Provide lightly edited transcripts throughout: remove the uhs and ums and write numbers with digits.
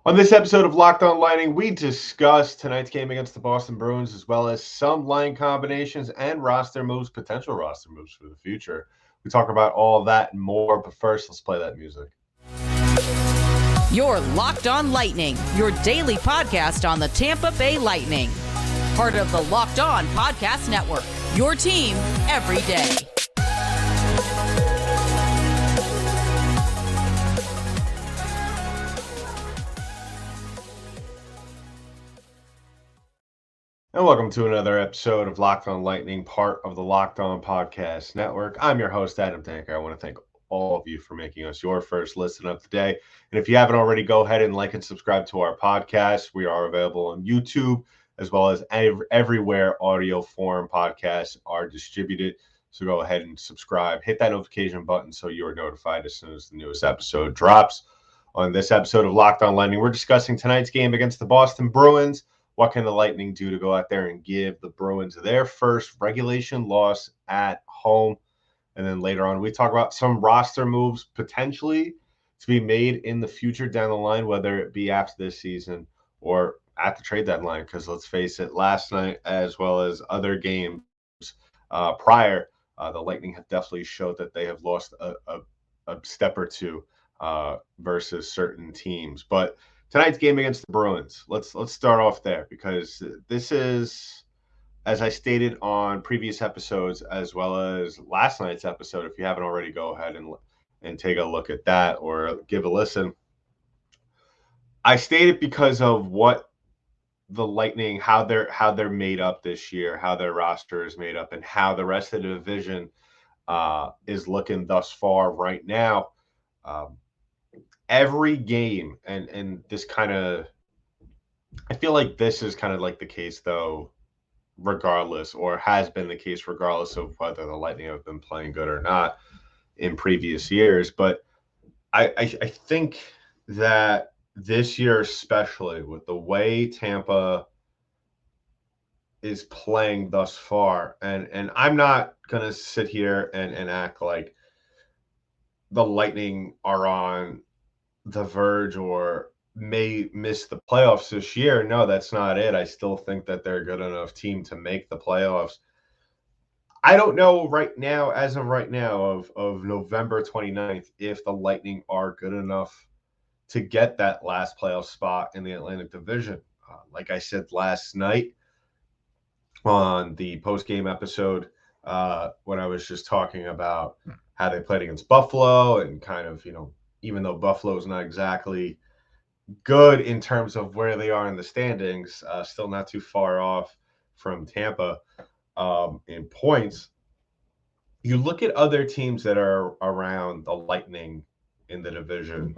On this episode of Locked On Lightning, we discuss tonight's game against the Boston Bruins, as well as some line combinations and roster moves, potential roster moves for the future. We talk about all that and more, but first, let's play that music. You're Locked On Lightning, your daily podcast on the Tampa Bay Lightning. Part of the Locked On Podcast Network, your team every day. And welcome to another episode of Locked On Lightning, part of the Locked On Podcast Network. I'm your host, Adam Tanker. I want to thank all of you for making us your first listen of the day. And if you haven't already, go ahead and like and subscribe to our podcast. We are available on YouTube as well as everywhere audio form podcasts are distributed. So go ahead and subscribe. Hit that notification button so you are notified as soon as the newest episode drops. On this episode of Locked On Lightning, we're discussing tonight's game against the Boston Bruins. What can the Lightning do to go out there and give the Bruins their first regulation loss at home? And then later on, we talk about some roster moves potentially to be made in the future down the line, whether it be after this season or at the trade deadline. Because let's face it, last night as well as other games prior, the Lightning have definitely showed that they have lost a step or two versus certain teams. But tonight's game against the Bruins, let's start off there, because this is, as I stated on previous episodes as well as last night's episode. If you haven't already, go ahead and take a look at that or give a listen. I stated because of what the Lightning, how they're made up this year, how their roster is made up, and how the rest of the division is looking thus far right now. Every game, and this kind of, I feel like this is kind of like the case though, regardless, or has been the case regardless of whether the Lightning have been playing good or not in previous years. But I think that this year, especially with the way Tampa is playing thus far, and I'm not gonna sit here and act like the Lightning are on the verge or may miss the playoffs this year. No, that's not it. I still think that they're a good enough team to make the playoffs. I don't know right now, as of right now, of November 29th, if the Lightning are good enough to get that last playoff spot in the Atlantic Division. Like I said last night on the post-game episode, when I was just talking about how they played against Buffalo and kind of, even though Buffalo is not exactly good in terms of where they are in the standings, still not too far off from Tampa in points. You look at other teams that are around the Lightning in the division,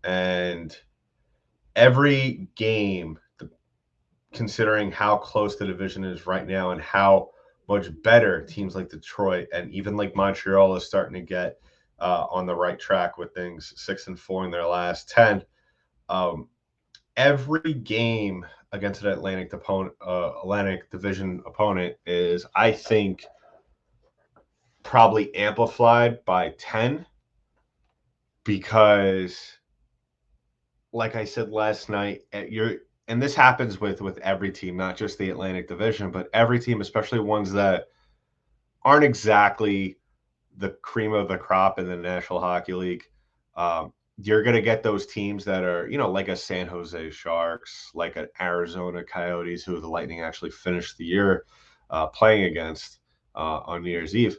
and every game, considering how close the division is right now and how much better teams like Detroit and even like Montreal is starting to get on the right track with things, 6-4 in their last 10. Every game against an Atlantic Division opponent is, I think, probably amplified by 10, because, like I said last night, and this happens with every team, not just the Atlantic Division, but every team, especially ones that aren't exactly the cream of the crop in the National Hockey League. You're going to get those teams that are, like a San Jose Sharks, like an Arizona Coyotes, who the Lightning actually finished the year playing against on New Year's Eve.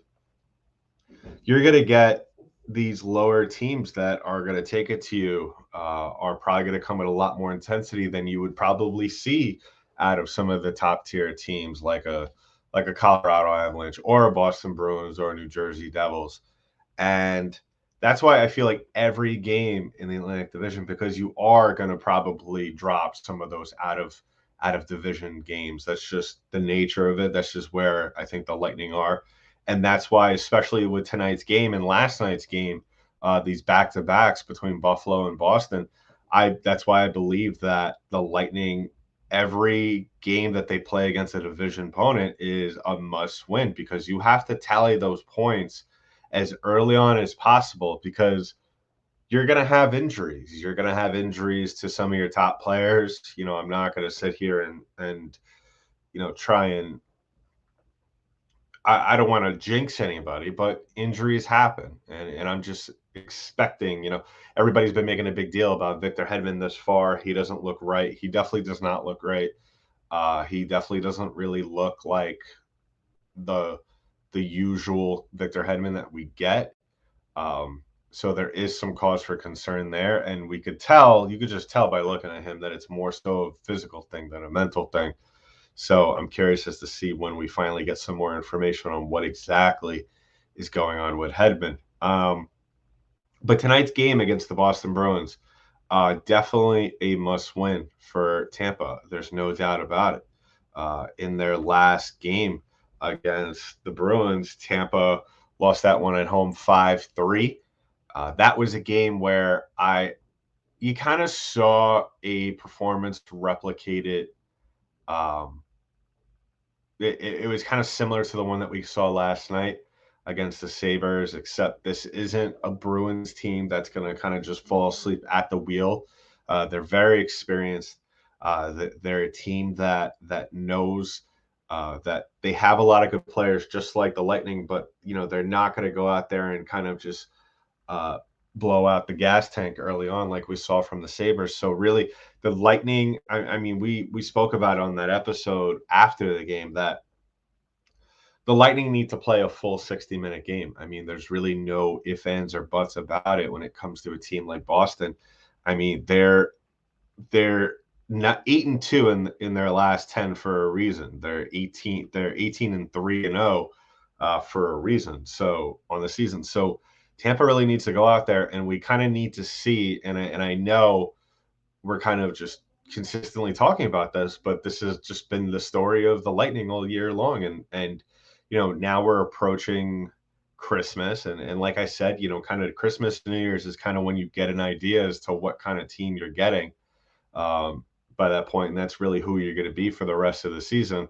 You're going to get these lower teams that are going to take it to you, are probably going to come at a lot more intensity than you would probably see out of some of the top tier teams like a Colorado Avalanche or a Boston Bruins or a New Jersey Devils. And that's why I feel like every game in the Atlantic Division, because you are going to probably drop some of those out of division games. That's just the nature of it. That's just where I think the Lightning are. And that's why, especially with tonight's game and last night's game, these back-to-backs between Buffalo and Boston, that's why I believe that the Lightning, every game that they play against a division opponent is a must win, because you have to tally those points as early on as possible, because you're going to have injuries. You're going to have injuries to some of your top players. I'm not going to sit here and try and I don't want to jinx anybody, but injuries happen. And I'm just expecting, everybody's been making a big deal about Victor Hedman this far. He doesn't look right. He definitely does not look right. He definitely doesn't really look like the usual Victor Hedman that we get. So there is some cause for concern there. And you could just tell by looking at him that it's more so a physical thing than a mental thing. So I'm curious as to see when we finally get some more information on what exactly is going on with Hedman. But tonight's game against the Boston Bruins, definitely a must win for Tampa. There's no doubt about it. In their last game against the Bruins, Tampa lost that one at home 5-3. That was a game where you kind of saw a performance replicated. It was kind of similar to the one that we saw last night against the Sabres, except this isn't a Bruins team that's going to kind of just fall asleep at the wheel. They're very experienced. They're a team that knows that they have a lot of good players, just like the Lightning, but they're not going to go out there and kind of just blow out the gas tank early on like we saw from the Sabres. So really the Lightning, I mean, we spoke about on that episode after the game that the Lightning need to play a full 60-minute game. I mean, there's really no ifs, ands, or buts about it when it comes to a team like Boston. I mean, they're not 8-2 in their last 10 for a reason. They're 18-3-0 for a reason. So on the season. So Tampa really needs to go out there, and we kind of need to see, and I know we're kind of just consistently talking about this, but this has just been the story of the Lightning all year long. And now we're approaching Christmas. And like I said, kind of Christmas, New Year's is kind of when you get an idea as to what kind of team you're getting by that point. And that's really who you're going to be for the rest of the season.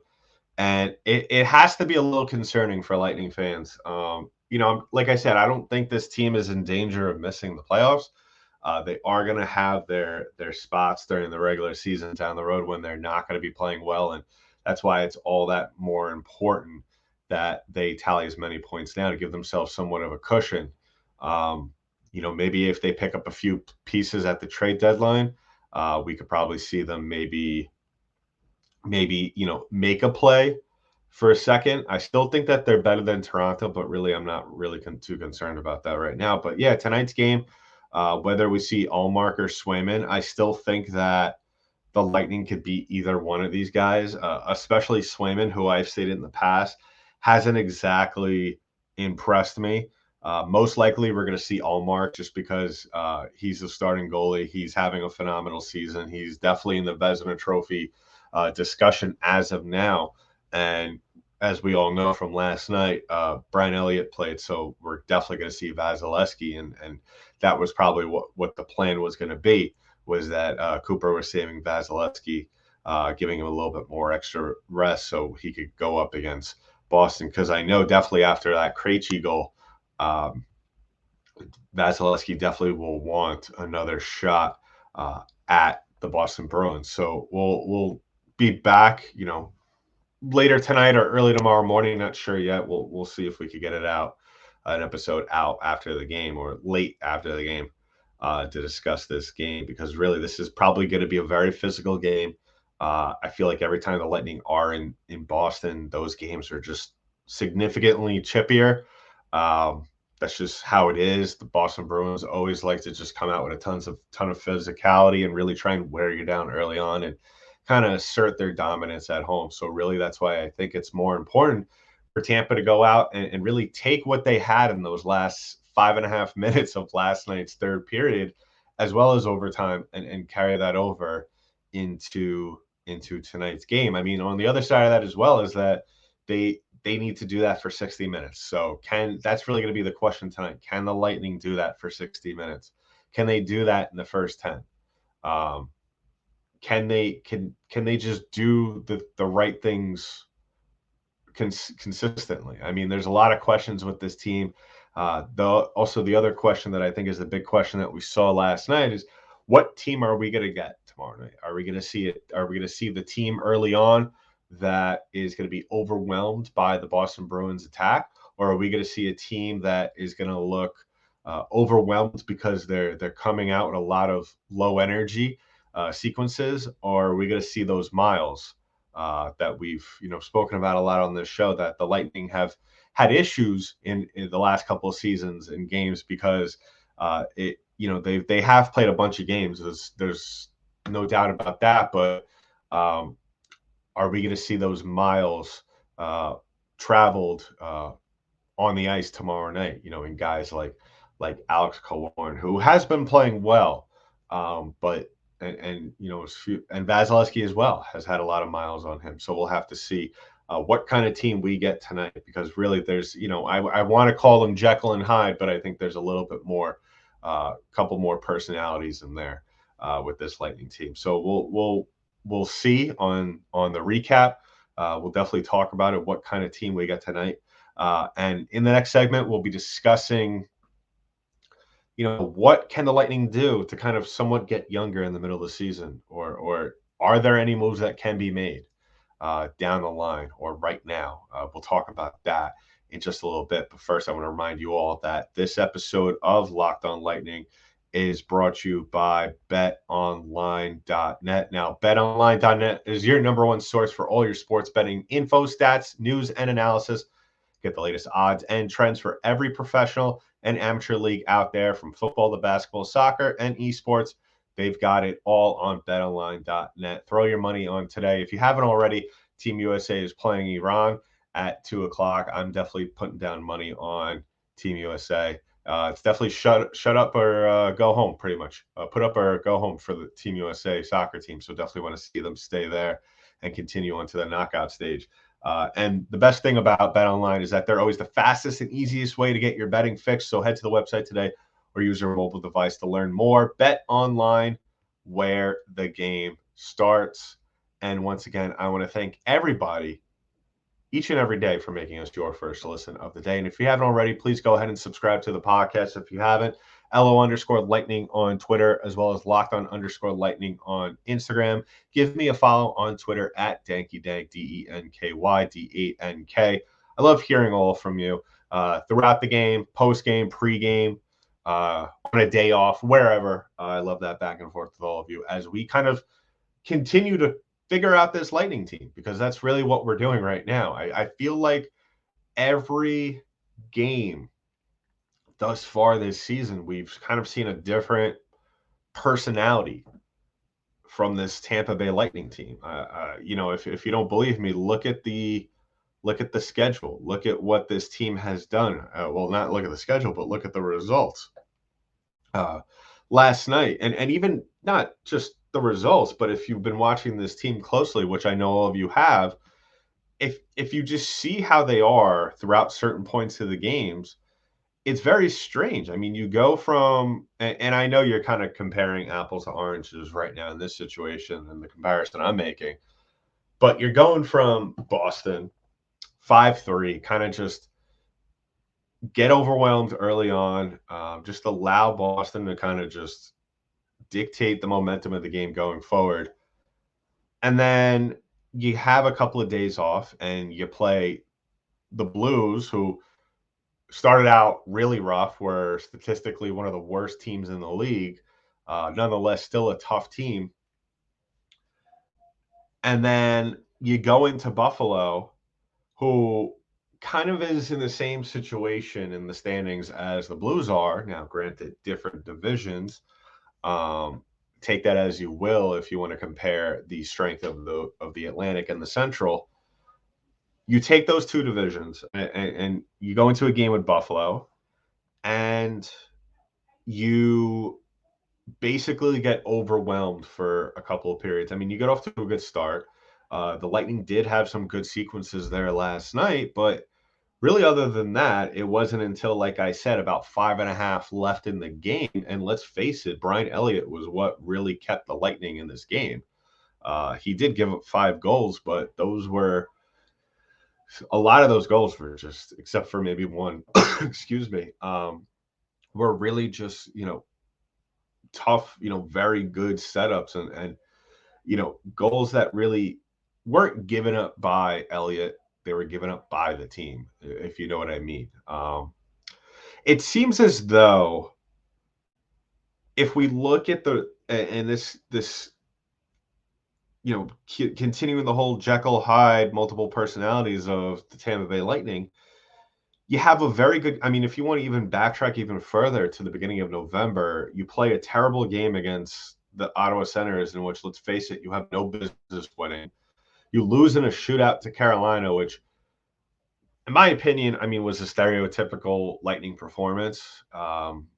And it has to be a little concerning for Lightning fans. Like I said, I don't think this team is in danger of missing the playoffs. They are going to have their spots during the regular season down the road when they're not going to be playing well. And that's why it's all that more important that they tally as many points now to give themselves somewhat of a cushion. Maybe if they pick up a few pieces at the trade deadline, we could probably see them maybe make a play for a second. I still think that they're better than Toronto, but really I'm not really too concerned about that right now. But yeah, tonight's game, whether we see Ullmark or Swayman, I still think that the Lightning could beat either one of these guys, especially Swayman, who I've stated in the past hasn't exactly impressed me. Most likely we're going to see Ullmark just because he's the starting goalie. He's having a phenomenal season. He's definitely in the Vezina Trophy discussion as of now. And as we all know from last night, Brian Elliott played, so we're definitely going to see Vasilevsky, and that was probably what the plan was going to be, was that Cooper was saving Vasilevsky, giving him a little bit more extra rest so he could go up against Boston, because I know definitely after that Krejci goal, Vasilevsky definitely will want another shot at the Boston Bruins. So we'll be back, later tonight or early tomorrow morning. Not sure yet. We'll see if we could get an episode out after the game or late after the game to discuss this game, because really this is probably going to be a very physical game. I feel like every time the Lightning are in Boston, those games are just significantly chippier. That's just how it is. The Boston Bruins always like to just come out with a ton of physicality and really try and wear you down early on and kind of assert their dominance at home. So really that's why I think it's more important for Tampa to go out and really take what they had in those last 5.5 minutes of last night's third period, as well as overtime, and carry that over into tonight's game. I mean, on the other side of that as well is that they need to do that for 60 minutes. So that's really going to be the question tonight. Can the Lightning do that for 60 minutes? Can they do that in the first 10? Can they just do the right things consistently? I mean, there's a lot of questions with this team. The other question that I think is the big question that we saw last night is, what team are we going to get tomorrow night? Are we going to see it? Are we going to see the team early on that is going to be overwhelmed by the Boston Bruins attack, or are we going to see a team that is going to look overwhelmed because they're coming out with a lot of low energy sequences, or are we going to see those miles that we've spoken about a lot on this show, that the Lightning have had issues in the last couple of seasons in games because they have played a bunch of games. There's no doubt about that, but are we going to see those miles traveled on the ice tomorrow night? In guys like Alex Killorn, who has been playing well, but and Vasilevsky as well has had a lot of miles on him. So we'll have to see what kind of team we get tonight, because really there's, I want to call them Jekyll and Hyde, but I think there's a little bit more, couple more personalities in there with this Lightning team. So we'll see on the recap. We'll definitely talk about it, what kind of team we get tonight. And in the next segment, we'll be discussing, what can the Lightning do to kind of somewhat get younger in the middle of the season, or are there any moves that can be made down the line or right now? We'll talk about that in just a little bit. But first, I want to remind you all that this episode of Locked On Lightning is brought to you by BetOnline.net. Now, BetOnline.net is your number one source for all your sports betting info, stats, news, and analysis. Get the latest odds and trends for every professional and amateur league out there, from football to basketball, soccer, and esports. They've got it all on BetOnline.net. Throw your money on today. If you haven't already, Team USA is playing Iran at 2 o'clock. I'm definitely putting down money on Team USA. It's definitely shut up or go home, pretty much. Put up or go home for the Team USA soccer team. So definitely want to see them stay there and continue on to the knockout stage. And the best thing about BetOnline is that they're always the fastest and easiest way to get your betting fix. So head to the website today or use your mobile device to learn more. BetOnline, where the game starts. And once again, I want to thank everybody each and every day for making us your first listen of the day. And if you haven't already, please go ahead and subscribe to the podcast. If you haven't, LO_Lightning on Twitter, as well as LockedOn_Lightning on Instagram. Give me a follow on Twitter at DankyDank, DenkyD8NK. I love hearing all from you throughout the game, post-game, pre-game, on a day off, wherever. I love that back and forth with all of you as we kind of continue to figure out this Lightning team, because that's really what we're doing right now. I feel like every game thus far this season, we've kind of seen a different personality from this Tampa Bay Lightning team. If you don't believe me, look at the schedule. Look at what this team has done. Well, not look at the schedule, but look at the results last night, and even not just the results, but if you've been watching this team closely, which I know all of you have, if you just see how they are throughout certain points of the games, it's very strange. I mean, you go from, and I know you're kind of comparing apples to oranges right now in this situation and the comparison I'm making, but you're going from Boston 5-3, kind of just get overwhelmed early on, just allow Boston to kind of just dictate the momentum of the game going forward. And then you have a couple of days off and you play the Blues, who started out really rough, were statistically one of the worst teams in the league, nonetheless still a tough team. And then you go into Buffalo, who kind of is in the same situation in the standings as the Blues are. Now, granted, different divisions. Take that as you will if you want to compare the strength of the Atlantic and the Central. You take those two divisions and you go into a game with Buffalo, and you basically get overwhelmed for a couple of periods. I mean, you get off to a good start. The Lightning did have some good sequences there last night, but really, other than that, it wasn't until, like I said, about 5.5 left in the game. And let's face it, Brian Elliott was what really kept the Lightning in this game. He did give up 5 goals, but those were a lot of those goals were just, except for maybe one, excuse me, were really just, tough, very good setups and goals that really weren't given up by Elliott. They were given up by the team, if you know what I mean. It seems as though if we look at and this continuing the whole Jekyll Hyde multiple personalities of the Tampa Bay Lightning, you have a very good, I mean, if you want to even backtrack even further to the beginning of November, you play a terrible game against the Ottawa Senators, in which, let's face it, you have no business winning. You lose in a shootout to Carolina, which, in my opinion, I mean, was a stereotypical Lightning performance.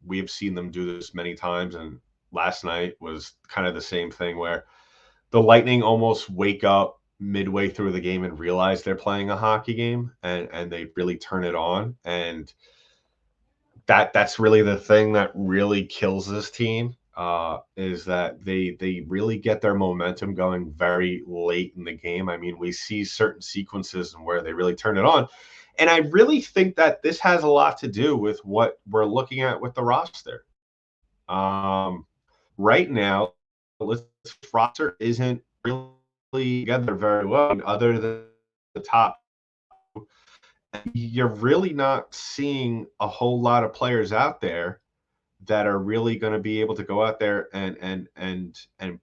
We have seen them do this many times, and last night was kind of the same thing where the Lightning almost wake up midway through the game and realize they're playing a hockey game, and they really turn it on. And that's really the thing that really kills this team, is that they really get their momentum going very late in the game. I mean, we see certain sequences and where they really turn it on. And I really think that this has a lot to do with what we're looking at with the roster. Right now, this roster isn't really together very well, other than the top. You're really not seeing a whole lot of players out there that are really going to be able to go out there and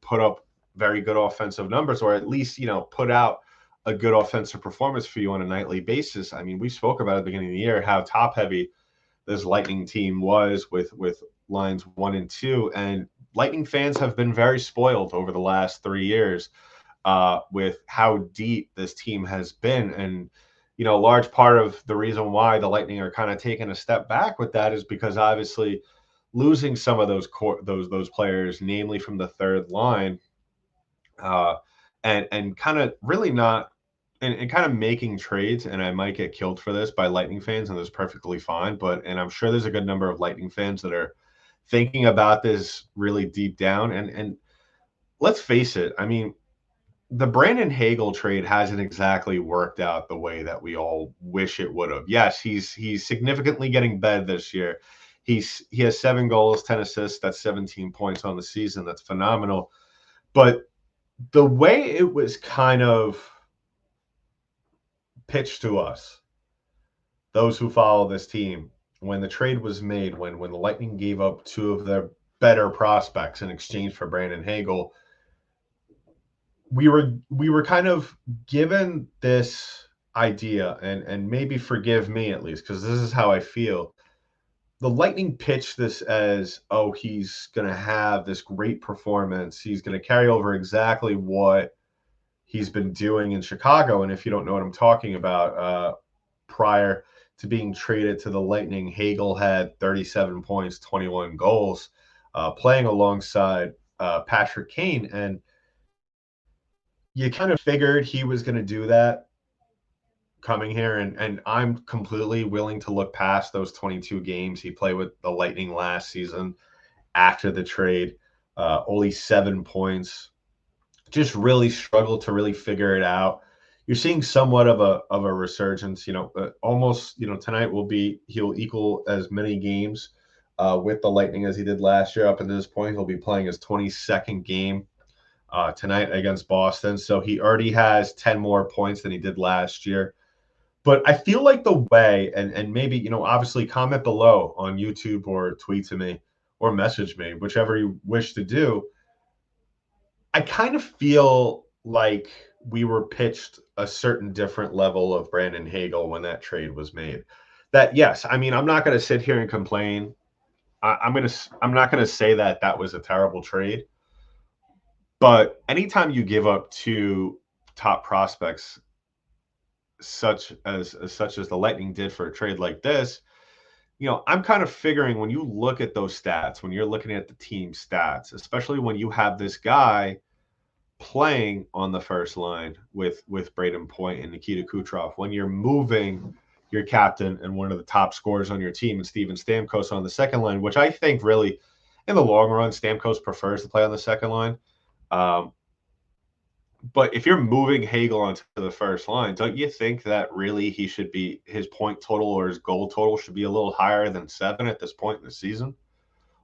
put up very good offensive numbers, or at least put out a good offensive performance for you on a nightly basis. I mean, we spoke about at the beginning of the year how top heavy this Lightning team was with lines 1 and 2, and Lightning fans have been very spoiled over the last 3 years with how deep this team has been. And a large part of the reason why the Lightning are kind of taking a step back with that is because obviously losing some of those players, namely from the third line, and kind of really not, and kind of making trades. And I might get killed for this by Lightning fans, and that's perfectly fine. And I'm sure there's a good number of Lightning fans that are thinking about this really deep down. And let's face it, I mean, the Brandon Hagel trade hasn't exactly worked out the way that we all wish it would have. Yes, he's significantly getting better this year. He has 7 goals, 10 assists. That's 17 points on the season. That's phenomenal. But the way it was kind of pitched to us, those who follow this team, when the trade was made, when the Lightning gave up 2 of their better prospects in exchange for Brandon Hagel, we were kind of given this idea, and maybe forgive me at least, because this is how I feel. The Lightning pitched this as, oh, he's going to have this great performance. He's going to carry over exactly what he's been doing in Chicago. And if you don't know what I'm talking about, prior to being traded to the Lightning, Hagel had 37 points, 21 goals, playing alongside Patrick Kane. And you kind of figured he was going to do that coming here, and I'm completely willing to look past those 22 games he played with the Lightning last season after the trade. Only 7 points, just really struggled to really figure it out. You're seeing somewhat of a resurgence. Almost tonight he'll equal as many games with the Lightning as he did last year. Up until this point, he'll be playing his 22nd game tonight against Boston. So he already has 10 more points than he did last year. But I feel like the way, and maybe, obviously comment below on YouTube or tweet to me or message me, whichever you wish to do. I kind of feel like we were pitched a certain different level of Brandon Hagel when that trade was made. That, yes, I mean, I'm not going to sit here and complain. I'm not going to say that was a terrible trade. But anytime you give up 2 top prospects, such as the Lightning did for a trade like this, I'm kind of figuring, when you look at those stats, when you're looking at the team stats, especially when you have this guy playing on the first line with Braden Point and Nikita Kucherov, when you're moving your captain and one of the top scorers on your team and Steven Stamkos on the second line, which I think really, in the long run, Stamkos prefers to play on the second line. But if you're moving Hagel onto the first line, don't you think that really his point total or his goal total should be a little higher than 7 at this point in the season?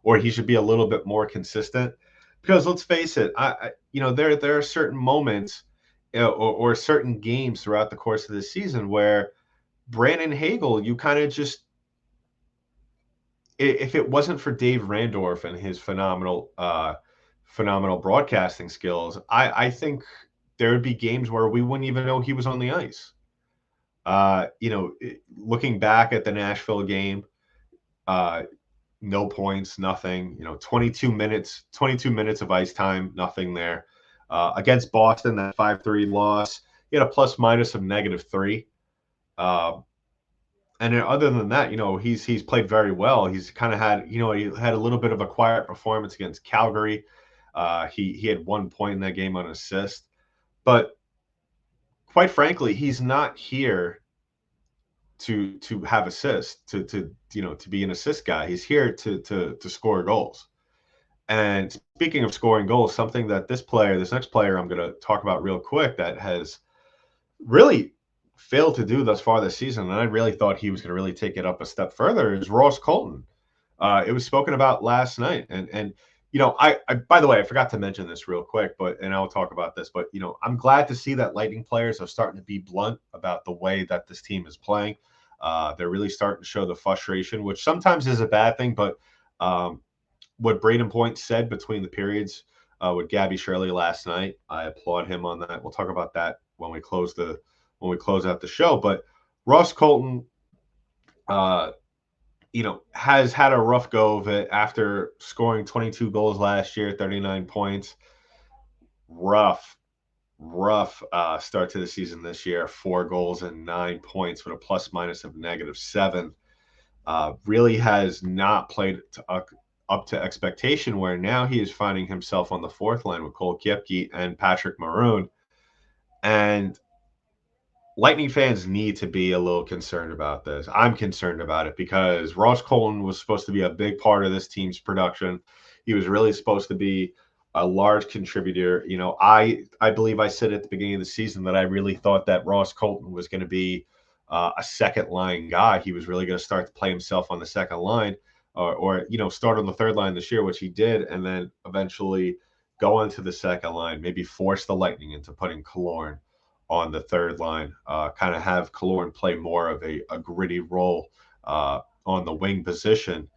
Or he should be a little bit more consistent? Because let's face it, there are certain moments, or certain games throughout the course of the season where Brandon Hagel, you kind of just, if it wasn't for Dave Randorf and his phenomenal broadcasting skills, I think there would be games where we wouldn't even know he was on the ice. Looking back at the Nashville game, no points, nothing. 22 minutes of ice time, nothing there. Against Boston, that 5-3 loss, he had a plus minus of -3. And then other than that, he's played very well. He's kind of had, he had a little bit of a quiet performance against Calgary. He had 1 point in that game on assist, but quite frankly, he's not here to have assists, to be an assist guy. He's here to score goals. And speaking of scoring goals, something that this next player I'm going to talk about real quick that has really failed to do thus far this season, and I really thought he was going to really take it up a step further, is Ross Colton. It was spoken about last night, and I by the way, I forgot to mention this real quick, and I'll talk about this, but I'm glad to see that Lightning players are starting to be blunt about the way that this team is playing. They're really starting to show the frustration, which sometimes is a bad thing, but what Braden Point said between the periods with Gabby Cirelli last night, I applaud him on that. We'll talk about that when we close out the show. But Ross Colton, has had a rough go of it after scoring 22 goals last year, 39 points. Rough start to the season this year. 4 goals and 9 points with a plus minus of -7. Really has not played up to expectation, where now he is finding himself on the fourth line with Cole Koepke and Patrick Maroon. And Lightning fans need to be a little concerned about this. I'm concerned about it because Ross Colton was supposed to be a big part of this team's production. He was really supposed to be a large contributor. I believe I said at the beginning of the season that I really thought that Ross Colton was going to be a second line guy. He was really going to start to play himself on the second line, or start on the third line this year, which he did, and then eventually go into the second line, maybe force the Lightning into putting Killorn on the third line, kind of have Killorn play more of a gritty role on the wing position.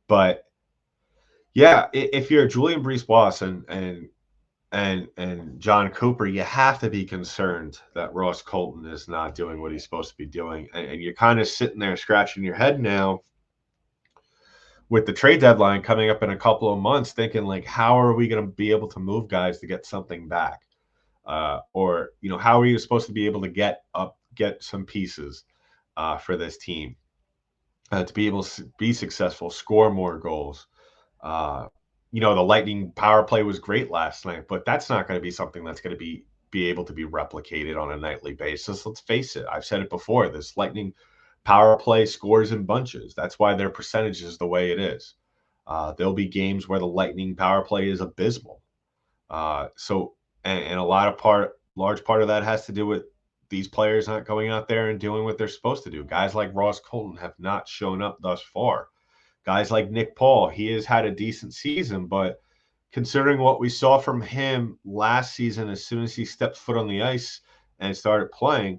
But yeah, if you're Julian Brisebois and John Cooper, you have to be concerned that Ross Colton is not doing what he's supposed to be doing. And you're kind of sitting there scratching your head now with the trade deadline coming up in a couple of months, thinking like, how are we going to be able to move guys to get something back? Or how are you supposed to be able to get some pieces for this team to be able to be successful, score more goals? The Lightning power play was great last night, but that's not going to be something that's going to be able to be replicated on a nightly basis. Let's face it. I've said it before. This Lightning power play scores in bunches. That's why their percentage is the way it is. There'll be games where the Lightning power play is abysmal. And a large part of that has to do with these players not going out there and doing what they're supposed to do. Guys like Ross Colton have not shown up thus far. Guys like Nick Paul, he has had a decent season, but considering what we saw from him last season, as soon as he stepped foot on the ice and started playing,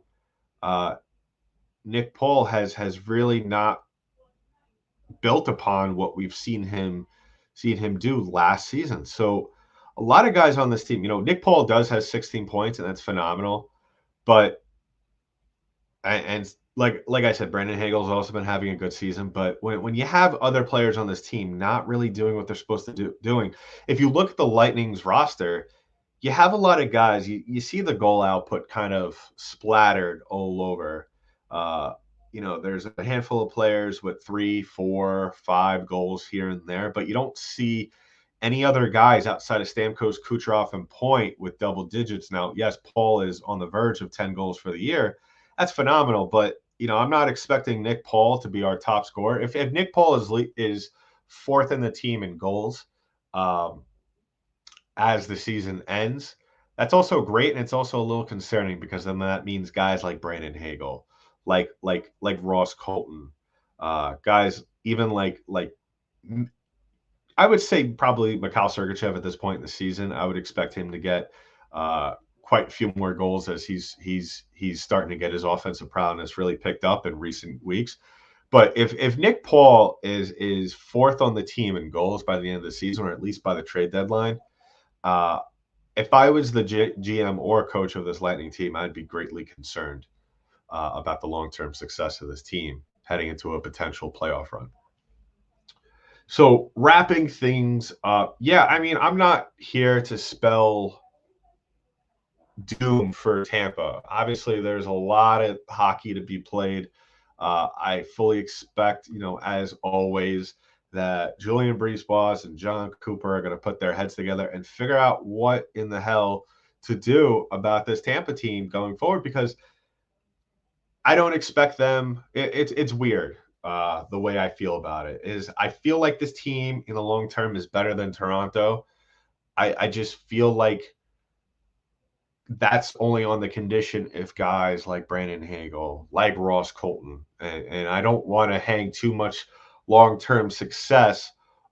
Nick Paul has really not built upon what we've seen him do last season. So a lot of guys on this team, Nick Paul has 16 points, and that's phenomenal. But and like I said, Brandon Hagel's also been having a good season. But when you have other players on this team not really doing what they're supposed to doing, if you look at the Lightning's roster, you have a lot of guys. You see the goal output kind of splattered all over. There's a handful of players with 3, 4, 5 goals here and there, but you don't see any other guys outside of Stamkos, Kucherov, and Point with double digits. Now, yes, Paul is on the verge of 10 goals for the year. That's phenomenal, but I'm not expecting Nick Paul to be our top scorer. If Nick Paul is fourth in the team in goals as the season ends, That's also great, and it's also a little concerning because then that means guys like Brandon Hagel, like Ross Colton, guys even I would say probably Mikhail Sergachev at this point in the season. I would expect him to get uh, quite a few more goals as he's starting to get his offensive prowess really picked up in recent weeks. But if Nick Paul is fourth on the team in goals by the end of the season, or at least by the trade deadline, uh, if I was the GM or coach of this Lightning team, I'd be greatly concerned about the long term success of this team heading into a potential playoff run. So wrapping things up, yeah, I mean, I'm not here to spell doom for Tampa. Obviously, there's a lot of hockey to be played. I fully expect, as always, that Julian Breezeball and John Cooper are going to put their heads together and figure out what in the hell to do about this Tampa team going forward, because I don't expect them. It's weird. The way I feel about it is I feel like this team in the long term is better than Toronto. I just feel like that's only on the condition if guys like Brandon Hagel, like Ross Colton, and I don't want to hang too much long term success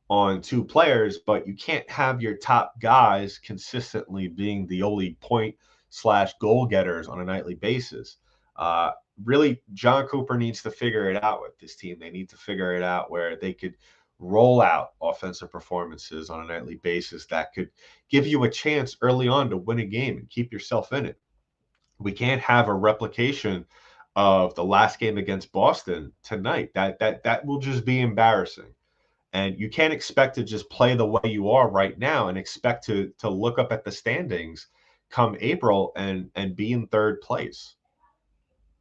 on two players, but you can't have your top guys consistently being the only point slash goal getters on a nightly basis. Uh, Really, John Cooper needs to figure it out with this team. They need to figure it out where they could roll out offensive performances on a nightly basis that could give you a chance early on to win a game and keep yourself in it. We can't have a replication of the last game against Boston tonight. That will just be embarrassing. And you can't expect to just play the way you are right now and expect to look up at the standings come April and be in third place.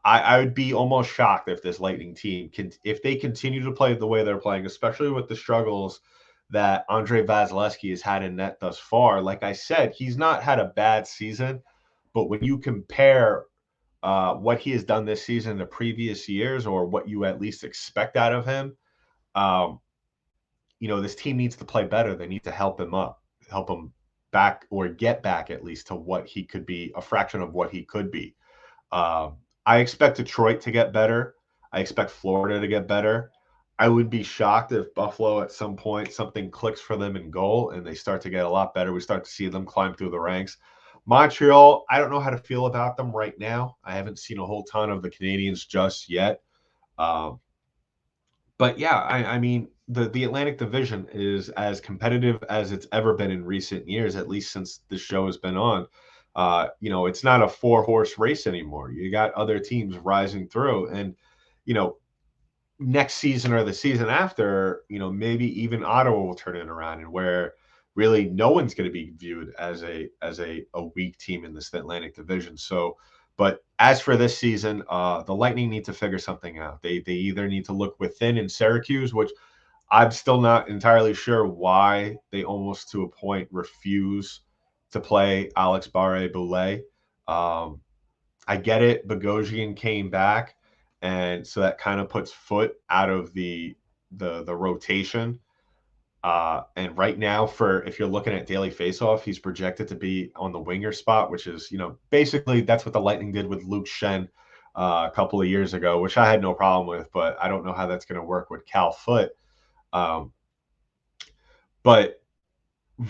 I would be almost shocked if this Lightning team can, if they continue to play the way they're playing, especially with the struggles that Andre Vasilevsky has had in net thus far. Like I said, he's not had a bad season, but when you compare what he has done this season to previous years, or what you at least expect out of him, um, this team needs to play better. They need to help him up, help him back, or get back at least to what he could be, a fraction of what he could be. I expect Detroit to get better. I expect Florida to get better. I would be shocked if Buffalo at some point something clicks for them in goal and they start to get a lot better. We start to see them climb through the ranks. Montreal, I don't know how to feel about them right now. I haven't seen a whole ton of the Canadians just yet. Um, but yeah, I mean, the Atlantic Division is as competitive as it's ever been in recent years, at least since the show has been on. It's not a four-horse race anymore. You got other teams rising through, and you know, next season or the season after, maybe even Ottawa will turn it around, and where really no one's going to be viewed as a weak team in this Atlantic Division. So, but as for this season, the Lightning need to figure something out. They either need to look within in Syracuse, which I'm still not entirely sure why they almost to a point refuse to play Alex Barre-Boulet. Um, I get it. Bogosian came back, and so that kind of puts Foot out of the rotation. And right now, for if you're looking at daily faceoff, he's projected to be on the winger spot, which is basically that's what the Lightning did with Luke Shen a couple of years ago, which I had no problem with. But I don't know how that's going to work with Cal Foot. Um, but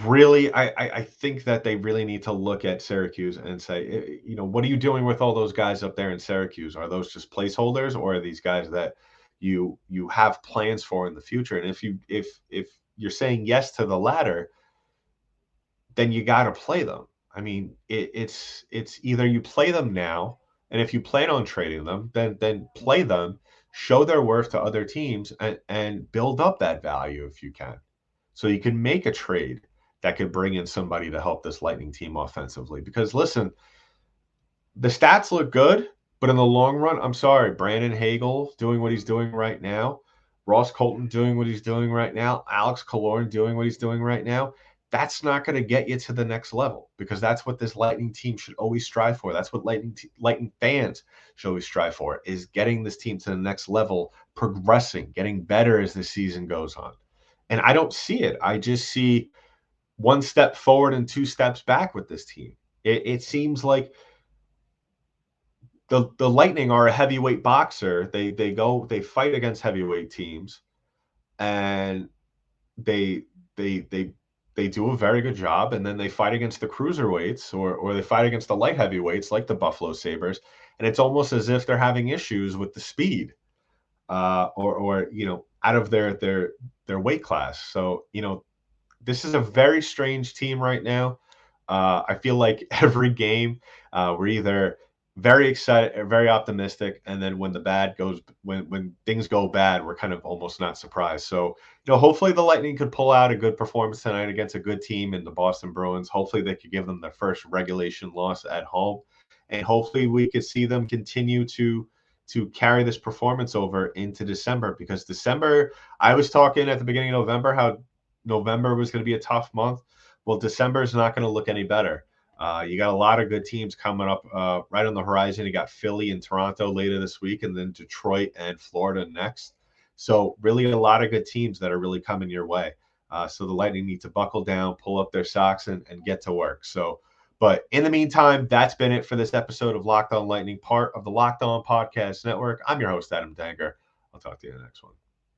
really, I think that they really need to look at Syracuse and say, what are you doing with all those guys up there in Syracuse? Are those just placeholders, or are these guys that you have plans for in the future? And if you're saying yes to the latter, then you got to play them. I mean, it's either you play them now, and if you plan on trading them, then play them, show their worth to other teams, and build up that value if you can, so you can make a trade that could bring in somebody to help this Lightning team offensively. Because listen, the stats look good, but in the long run, I'm sorry, Brandon Hagel doing what he's doing right now, Ross Colton doing what he's doing right now, Alex Killorn doing what he's doing right now, that's not going to get you to the next level, because that's what this Lightning team should always strive for. That's what Lightning fans should always strive for, is getting this team to the next level, progressing, getting better as the season goes on. And I don't see it. I just see one step forward and two steps back with this team. It seems like the Lightning are a heavyweight boxer. They fight against heavyweight teams, and they they they they do a very good job, and then they fight against the cruiserweights or they fight against the light heavyweights like the Buffalo Sabres, and it's almost as if they're having issues with the speed, or out of their weight class. So this is a very strange team right now. I feel like every game we're either very excited or very optimistic, and then when things go bad, we're kind of almost not surprised. So hopefully the Lightning could pull out a good performance tonight against a good team in the Boston Bruins. Hopefully they could give them their first regulation loss at home, and hopefully we could see them continue to carry this performance over into December, because December, I was talking at the beginning of November how November was going to be a tough month. Well, December is not going to look any better. You got a lot of good teams coming up right on the horizon. You got Philly and Toronto later this week, and then Detroit and Florida next. So really a lot of good teams that are really coming your way. So the Lightning need to buckle down, pull up their socks, and get to work. So, but in the meantime, that's been it for this episode of Locked On Lightning, part of the Locked On Podcast Network. I'm your host, Adam Danger. I'll talk to you in the next one.